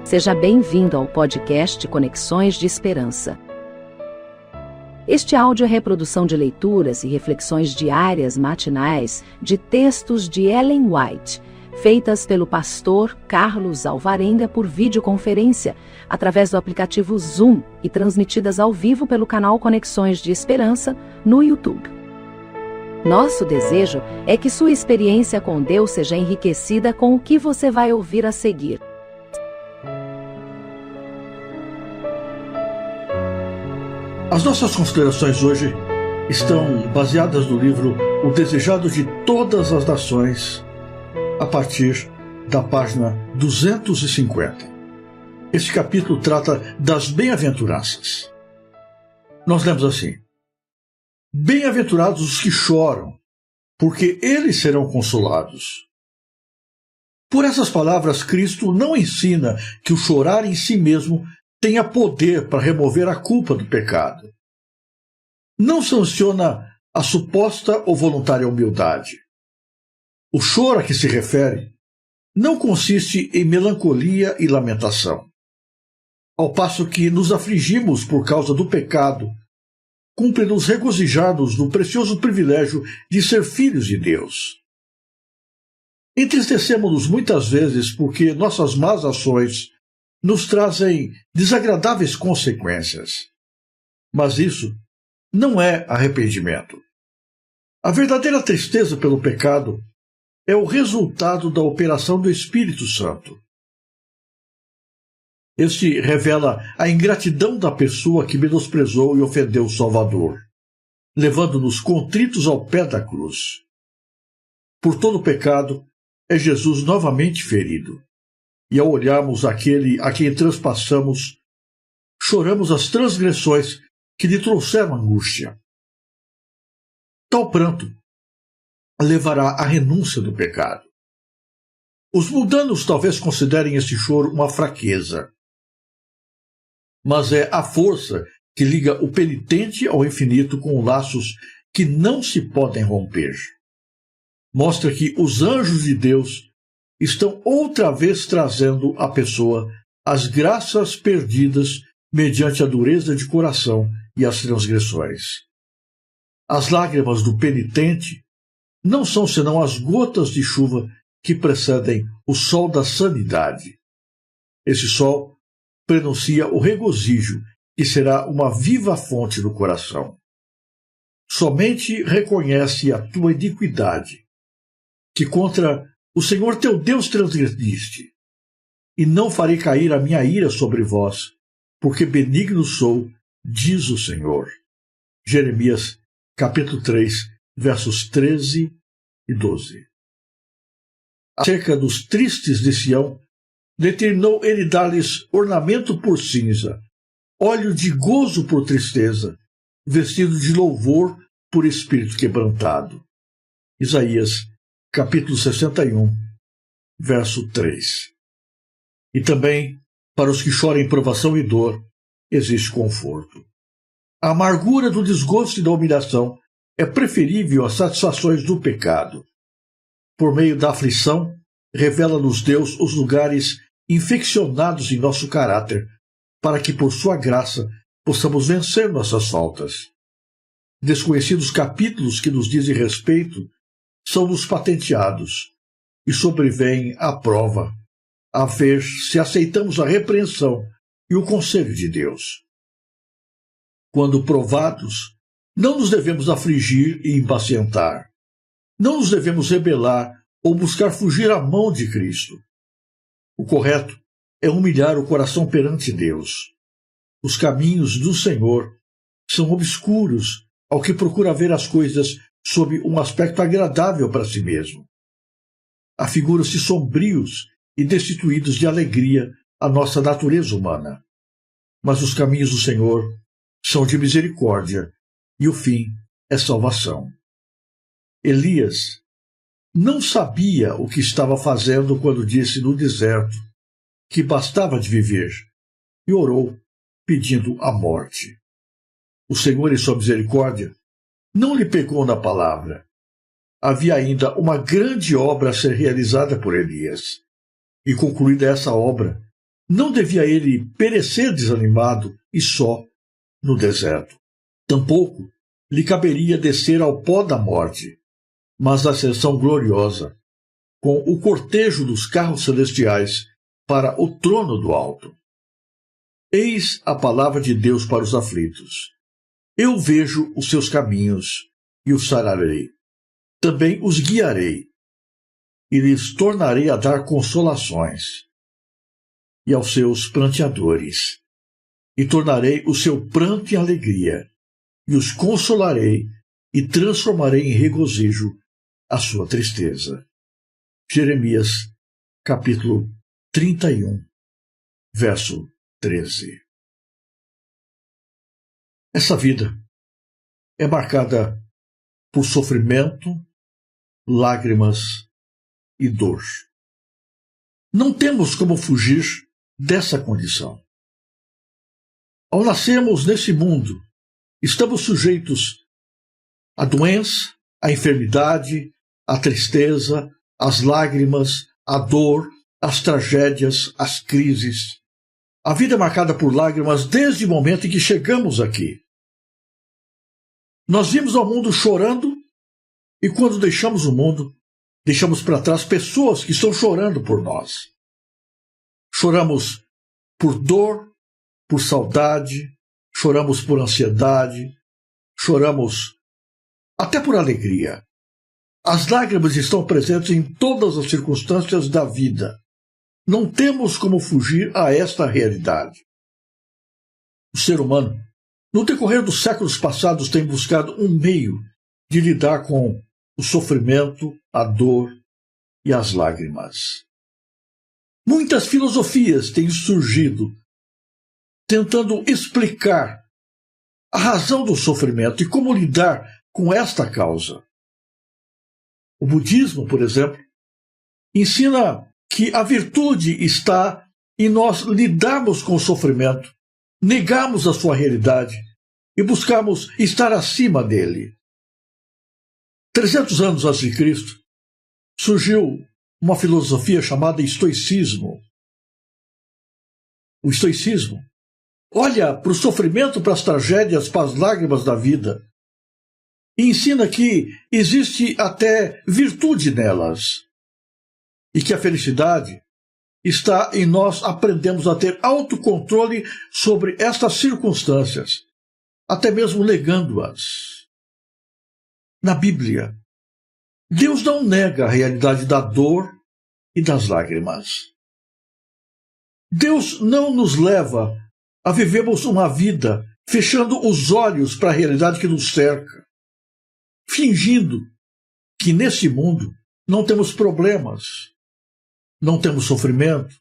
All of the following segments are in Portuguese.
Seja bem-vindo ao podcast Conexões de Esperança. Este áudio é reprodução de leituras e reflexões diárias matinais de textos de Ellen White, feitas pelo pastor Carlos Alvarenga por videoconferência, através do aplicativo Zoom e transmitidas ao vivo pelo canal Conexões de Esperança no YouTube. Nosso desejo é que sua experiência com Deus seja enriquecida com o que você vai ouvir a seguir. As nossas considerações hoje estão baseadas no livro O Desejado de Todas as Nações, a partir da página 250. Este capítulo trata das bem-aventuranças. Nós lemos assim: Bem-aventurados os que choram, porque eles serão consolados. Por essas palavras, Cristo não ensina que o chorar em si mesmo tenha poder para remover a culpa do pecado. Não sanciona a suposta ou voluntária humildade. O choro a que se refere não consiste em melancolia e lamentação. Ao passo que nos afligimos por causa do pecado, cumpre-nos regozijar-nos no precioso privilégio de ser filhos de Deus. Entristecemos-nos muitas vezes porque nossas más ações nos trazem desagradáveis consequências. Mas isso não é arrependimento. A verdadeira tristeza pelo pecado é o resultado da operação do Espírito Santo. Este revela a ingratidão da pessoa que menosprezou e ofendeu o Salvador, levando-nos contritos ao pé da cruz. Por todo o pecado, é Jesus novamente ferido. E ao olharmos aquele a quem transpassamos, choramos as transgressões que lhe trouxeram angústia. Tal pranto levará à renúncia do pecado. Os mundanos talvez considerem este choro uma fraqueza, mas é a força que liga o penitente ao infinito com laços que não se podem romper. Mostra que os anjos de Deus estão outra vez trazendo à pessoa as graças perdidas mediante a dureza de coração e as transgressões. As lágrimas do penitente não são senão as gotas de chuva que precedem o sol da sanidade. Esse sol prenuncia o regozijo, que será uma viva fonte no coração. Somente reconhece a tua iniquidade, que contra o Senhor teu Deus transgrediste, e não farei cair a minha ira sobre vós, porque benigno sou, diz o Senhor. Jeremias, capítulo 3, versos 13 e 12. Acerca dos tristes de Sião, determinou ele dar-lhes ornamento por cinza, óleo de gozo por tristeza, vestido de louvor por espírito quebrantado. Isaías, capítulo 61, verso 3. E também, para os que choram em provação e dor, existe conforto. A amargura do desgosto e da humilhação é preferível às satisfações do pecado. Por meio da aflição, revela-nos Deus os lugares infeccionados em nosso caráter, para que, por sua graça, possamos vencer nossas faltas. Desconhecidos capítulos que nos dizem respeito são-nos patenteados, e sobrevém a prova, a ver se aceitamos a repreensão e o conselho de Deus. Quando provados, não nos devemos afligir e impacientar. Não nos devemos rebelar ou buscar fugir à mão de Cristo. O correto é humilhar o coração perante Deus. Os caminhos do Senhor são obscuros ao que procura ver as coisas sob um aspecto agradável para si mesmo. Afiguram-se sombrios e destituídos de alegria a nossa natureza humana. Mas os caminhos do Senhor são de misericórdia, e o fim é salvação. Elias não sabia o que estava fazendo quando disse no deserto que bastava de viver, e orou, pedindo a morte. O Senhor, em sua misericórdia, não lhe pegou na palavra. Havia ainda uma grande obra a ser realizada por Elias, e concluída essa obra, Não devia ele perecer desanimado e só no deserto. Tampouco lhe caberia descer ao pó da morte, mas a ascensão gloriosa, com o cortejo dos carros celestiais para o trono do alto. Eis a palavra de Deus para os aflitos. Eu vejo os seus caminhos e os sararei. Também os guiarei e lhes tornarei a dar consolações. E aos seus pranteadores, e tornarei o seu pranto em alegria, e os consolarei e transformarei em regozijo a sua tristeza. Jeremias, capítulo 31, verso 13. Essa vida é marcada por sofrimento, lágrimas e dor. Não temos como fugir dessa condição. Ao nascermos nesse mundo, estamos sujeitos à doença, à enfermidade, à tristeza, às lágrimas, à dor, às tragédias, às crises. A vida é marcada por lágrimas desde o momento em que chegamos aqui. Nós vimos ao mundo chorando e quando deixamos o mundo, deixamos para trás pessoas que estão chorando por nós. Choramos por dor, por saudade, choramos por ansiedade, choramos até por alegria. As lágrimas estão presentes em todas as circunstâncias da vida. Não temos como fugir a esta realidade. O ser humano, no decorrer dos séculos passados, tem buscado um meio de lidar com o sofrimento, a dor e as lágrimas. Muitas filosofias têm surgido tentando explicar a razão do sofrimento e como lidar com esta causa. O budismo, por exemplo, ensina que a virtude está em nós lidarmos com o sofrimento, negarmos a sua realidade e buscarmos estar acima dele. 300 anos antes de Cristo, surgiu uma filosofia chamada estoicismo. O estoicismo olha para o sofrimento, para as tragédias, para as lágrimas da vida e ensina que existe até virtude nelas e que a felicidade está em nós aprendermos a ter autocontrole sobre estas circunstâncias, até mesmo negando-as. Na Bíblia, Deus não nega a realidade da dor e das lágrimas. Deus não nos leva a vivermos uma vida fechando os olhos para a realidade que nos cerca, fingindo que nesse mundo não temos problemas, não temos sofrimento,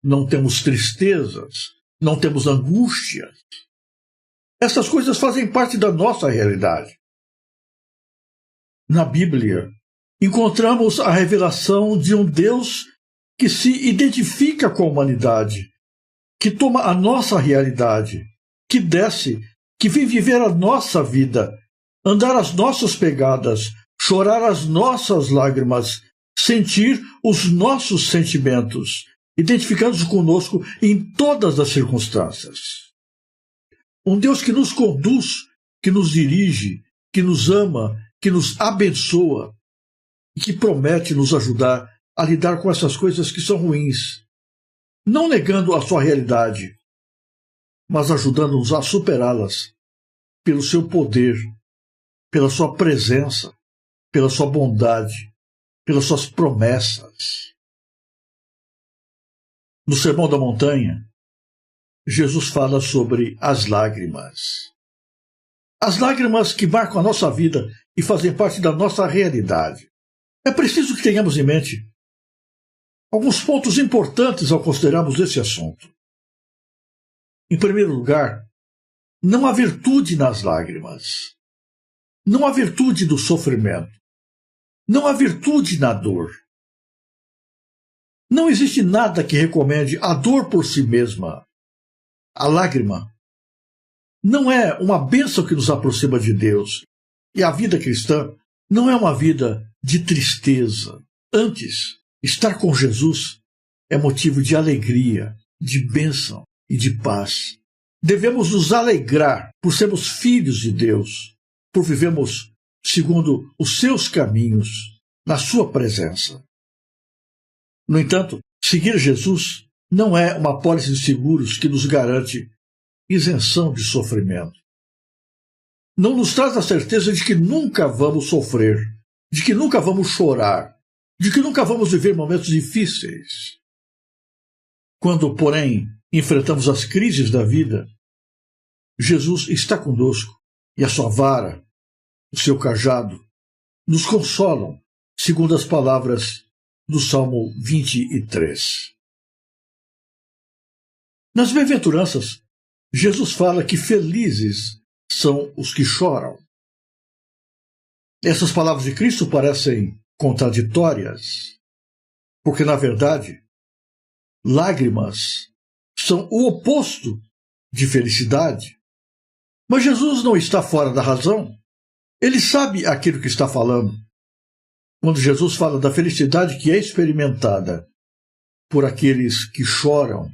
não temos tristezas, não temos angústias. Essas coisas fazem parte da nossa realidade. Na Bíblia, encontramos a revelação de um Deus que se identifica com a humanidade, que toma a nossa realidade, que desce, que vem viver a nossa vida, andar as nossas pegadas, chorar as nossas lágrimas, sentir os nossos sentimentos, identificando-se conosco em todas as circunstâncias. Um Deus que nos conduz, que nos dirige, que nos ama, que nos abençoa e que promete nos ajudar a lidar com essas coisas que são ruins, não negando a sua realidade, mas ajudando-nos a superá-las pelo seu poder, pela sua presença, pela sua bondade, pelas suas promessas. No Sermão da Montanha, Jesus fala sobre as lágrimas. As lágrimas que marcam a nossa vida e fazem parte da nossa realidade. É preciso que tenhamos em mente alguns pontos importantes ao considerarmos esse assunto. Em primeiro lugar, não há virtude nas lágrimas. Não há virtude do sofrimento. Não há virtude na dor. Não existe nada que recomende a dor por si mesma. A lágrima não é uma bênção que nos aproxima de Deus. E a vida cristã não é uma vida de tristeza. Antes, estar com Jesus é motivo de alegria, de bênção e de paz. Devemos nos alegrar por sermos filhos de Deus, por vivermos segundo os seus caminhos, na sua presença. No entanto, seguir Jesus não é uma apólice de seguros que nos garante isenção de sofrimento. Não nos traz a certeza de que nunca vamos sofrer, de que nunca vamos chorar, de que nunca vamos viver momentos difíceis. Quando, porém, enfrentamos as crises da vida, Jesus está conosco e a sua vara, o seu cajado, nos consolam, segundo as palavras do Salmo 23. Nas bem-aventuranças, Jesus fala que felizes são os que choram. Essas palavras de Cristo parecem contraditórias, porque, na verdade, lágrimas são o oposto de felicidade. Mas Jesus não está fora da razão. Ele sabe aquilo que está falando. Quando Jesus fala da felicidade que é experimentada por aqueles que choram,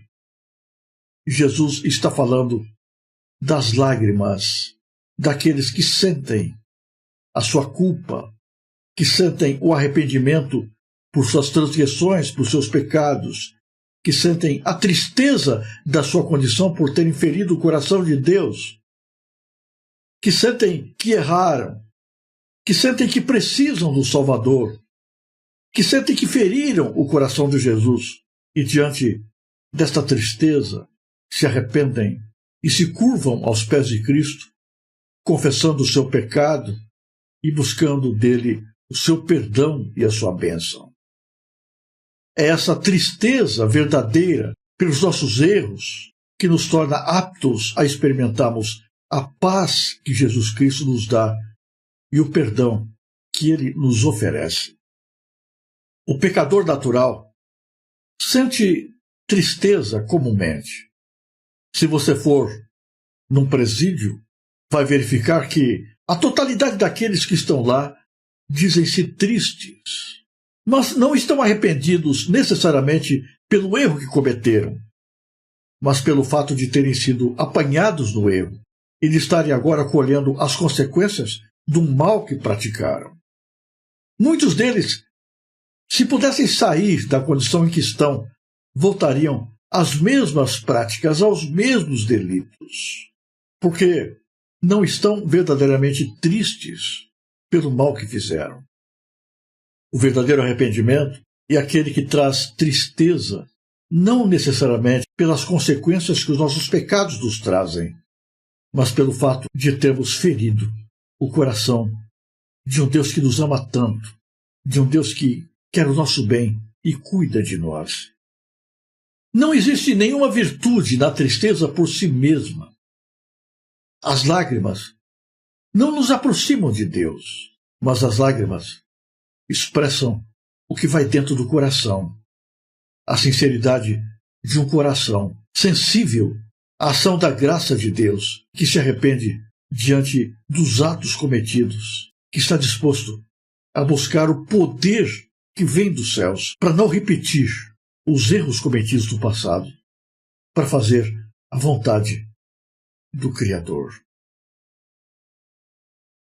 Jesus está falando das lágrimas daqueles que sentem a sua culpa, que sentem o arrependimento por suas transgressões, por seus pecados, que sentem a tristeza da sua condição por terem ferido o coração de Deus, que sentem que erraram, que sentem que precisam do Salvador, que sentem que feriram o coração de Jesus e, diante desta tristeza, se arrependem e se curvam aos pés de Cristo, confessando o seu pecado e buscando dele o seu perdão e a sua bênção. É essa tristeza verdadeira pelos nossos erros que nos torna aptos a experimentarmos a paz que Jesus Cristo nos dá e o perdão que ele nos oferece. O pecador natural sente tristeza comumente. Se você for num presídio, vai verificar que a totalidade daqueles que estão lá dizem-se tristes, mas não estão arrependidos necessariamente pelo erro que cometeram, mas pelo fato de terem sido apanhados no erro e de estarem agora colhendo as consequências do mal que praticaram. Muitos deles, se pudessem sair da condição em que estão, voltariam às mesmas práticas, aos mesmos delitos, porque não estão verdadeiramente tristes pelo mal que fizeram. O verdadeiro arrependimento é aquele que traz tristeza, não necessariamente pelas consequências que os nossos pecados nos trazem, mas pelo fato de termos ferido o coração de um Deus que nos ama tanto, de um Deus que quer o nosso bem e cuida de nós. Não existe nenhuma virtude na tristeza por si mesma. As lágrimas não nos aproximam de Deus, mas as lágrimas expressam o que vai dentro do coração, a sinceridade de um coração sensível à ação da graça de Deus, que se arrepende diante dos atos cometidos, que está disposto a buscar o poder que vem dos céus para não repetir os erros cometidos no passado, para fazer a vontade do Criador.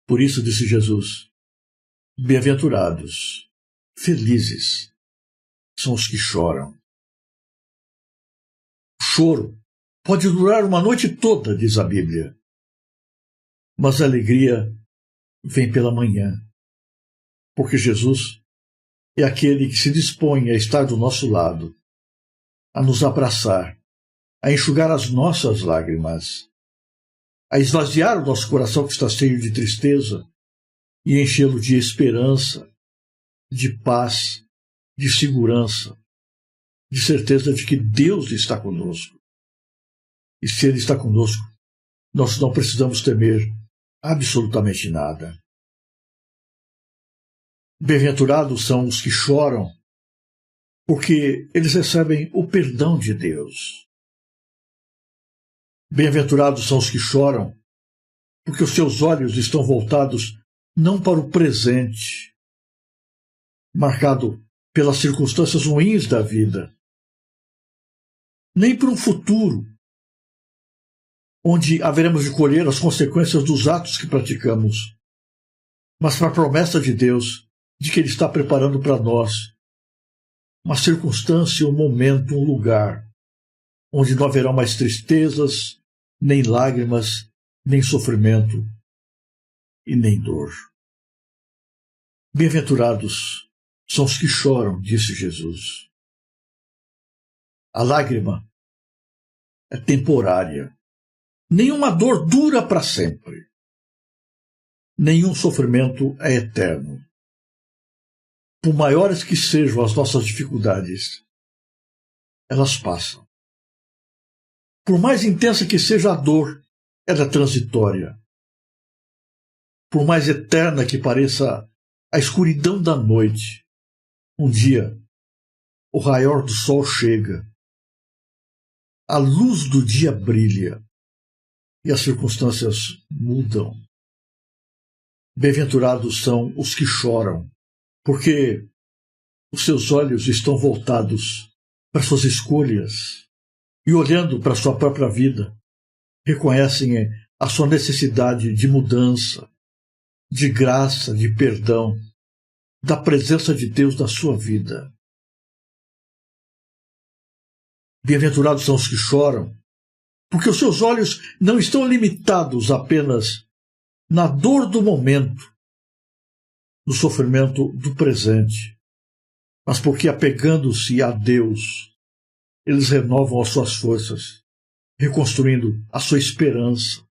Por isso disse Jesus: bem-aventurados, felizes são os que choram. O choro pode durar uma noite toda, diz a Bíblia, mas a alegria vem pela manhã, porque Jesus é aquele que se dispõe a estar do nosso lado, a nos abraçar, a enxugar as nossas lágrimas, a esvaziar o nosso coração que está cheio de tristeza e enchê-lo de esperança, de paz, de segurança, de certeza de que Deus está conosco. E se Ele está conosco, nós não precisamos temer absolutamente nada. Bem-aventurados são os que choram, porque eles recebem o perdão de Deus. Bem-aventurados são os que choram, porque os seus olhos estão voltados não para o presente, marcado pelas circunstâncias ruins da vida, nem para um futuro onde haveremos de colher as consequências dos atos que praticamos, mas para a promessa de Deus de que Ele está preparando para nós uma circunstância, um momento, um lugar onde não haverá mais tristezas, nem lágrimas, nem sofrimento e nem dor. Bem-aventurados são os que choram, disse Jesus. A lágrima é temporária. Nenhuma dor dura para sempre. Nenhum sofrimento é eterno. Por maiores que sejam as nossas dificuldades, elas passam. Por mais intensa que seja a dor, ela é transitória. Por mais eterna que pareça a escuridão da noite, um dia o raior do sol chega, a luz do dia brilha e as circunstâncias mudam. Bem-aventurados são os que choram, porque os seus olhos estão voltados para suas escolhas e, olhando para a sua própria vida, reconhecem a sua necessidade de mudança, de graça, de perdão, da presença de Deus na sua vida. Bem-aventurados são os que choram, porque os seus olhos não estão limitados apenas na dor do momento, no sofrimento do presente, mas porque, apegando-se a Deus, eles renovam as suas forças, reconstruindo a sua esperança.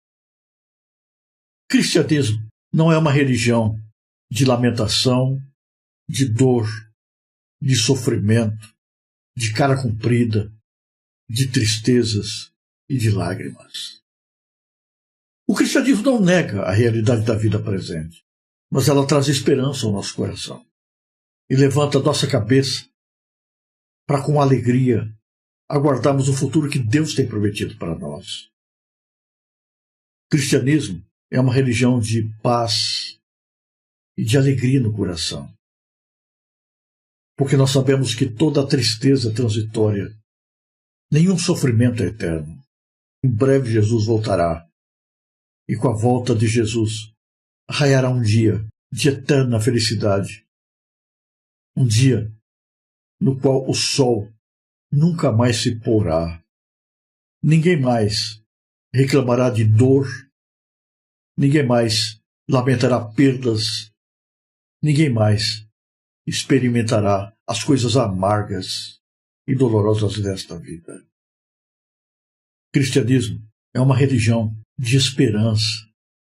Cristianismo não é uma religião de lamentação, de dor, de sofrimento, de cara comprida, de tristezas e de lágrimas. O cristianismo não nega a realidade da vida presente, mas ela traz esperança ao nosso coração e levanta a nossa cabeça para, com alegria, aguardarmos o futuro que Deus tem prometido para nós. O cristianismo é uma religião de paz e de alegria no coração, porque nós sabemos que toda a tristeza é transitória, nenhum sofrimento é eterno. Em breve Jesus voltará, e com a volta de Jesus raiará um dia de eterna felicidade, um dia no qual o sol nunca mais se porá. Ninguém mais reclamará de dor, ninguém mais lamentará perdas, ninguém mais experimentará as coisas amargas e dolorosas desta vida. O cristianismo é uma religião de esperança,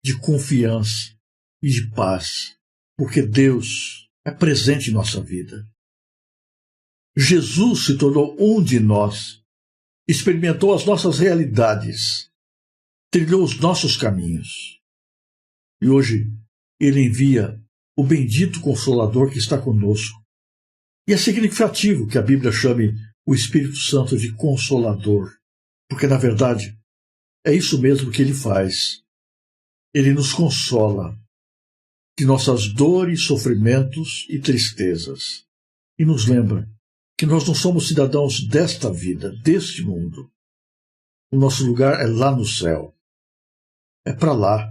de confiança e de paz, porque Deus é presente em nossa vida. Jesus se tornou um de nós, experimentou as nossas realidades, trilhou os nossos caminhos. E hoje Ele envia o bendito Consolador que está conosco. E é significativo que a Bíblia chame o Espírito Santo de Consolador, porque, na verdade, é isso mesmo que Ele faz. Ele nos consola de nossas dores, sofrimentos e tristezas, e nos lembra que nós não somos cidadãos desta vida, deste mundo. O nosso lugar é lá no céu. É para lá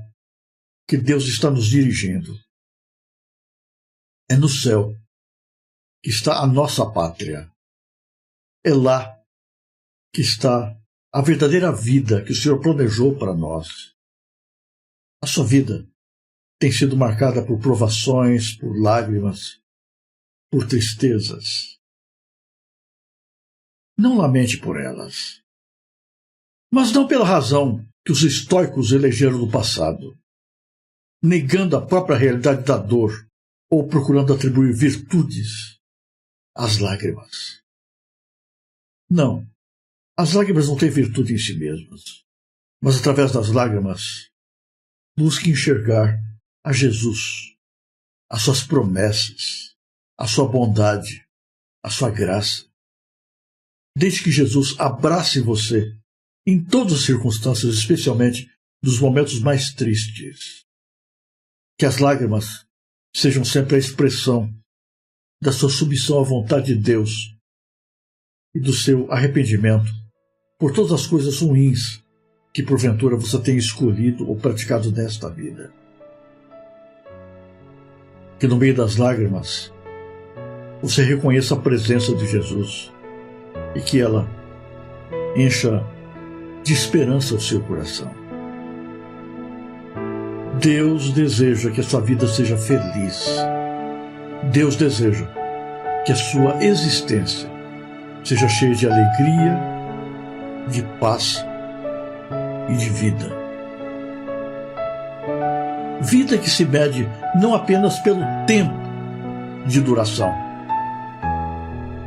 que Deus está nos dirigindo. É no céu que está a nossa pátria. É lá que está a verdadeira vida que o Senhor planejou para nós. A sua vida tem sido marcada por provações, por lágrimas, por tristezas. Não lamente por elas, mas não pela razão que os estoicos elegeram no passado, negando a própria realidade da dor ou procurando atribuir virtudes às lágrimas. Não, as lágrimas não têm virtude em si mesmas, mas através das lágrimas busque enxergar a Jesus, as suas promessas, a sua bondade, a sua graça. Deixe que Jesus abrace você em todas as circunstâncias, especialmente nos momentos mais tristes. Que as lágrimas sejam sempre a expressão da sua submissão à vontade de Deus e do seu arrependimento por todas as coisas ruins que porventura você tem escolhido ou praticado nesta vida. Que no meio das lágrimas você reconheça a presença de Jesus e que ela encha de esperança o seu coração. Deus deseja que a sua vida seja feliz. Deus deseja que a sua existência seja cheia de alegria, de paz e de vida. Vida que se mede não apenas pelo tempo de duração,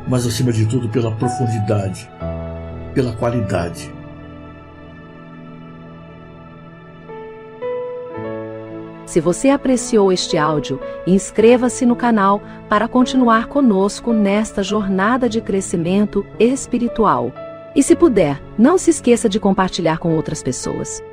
mas acima de tudo pela profundidade, pela qualidade. Se você apreciou este áudio, inscreva-se no canal para continuar conosco nesta jornada de crescimento espiritual. E se puder, não se esqueça de compartilhar com outras pessoas.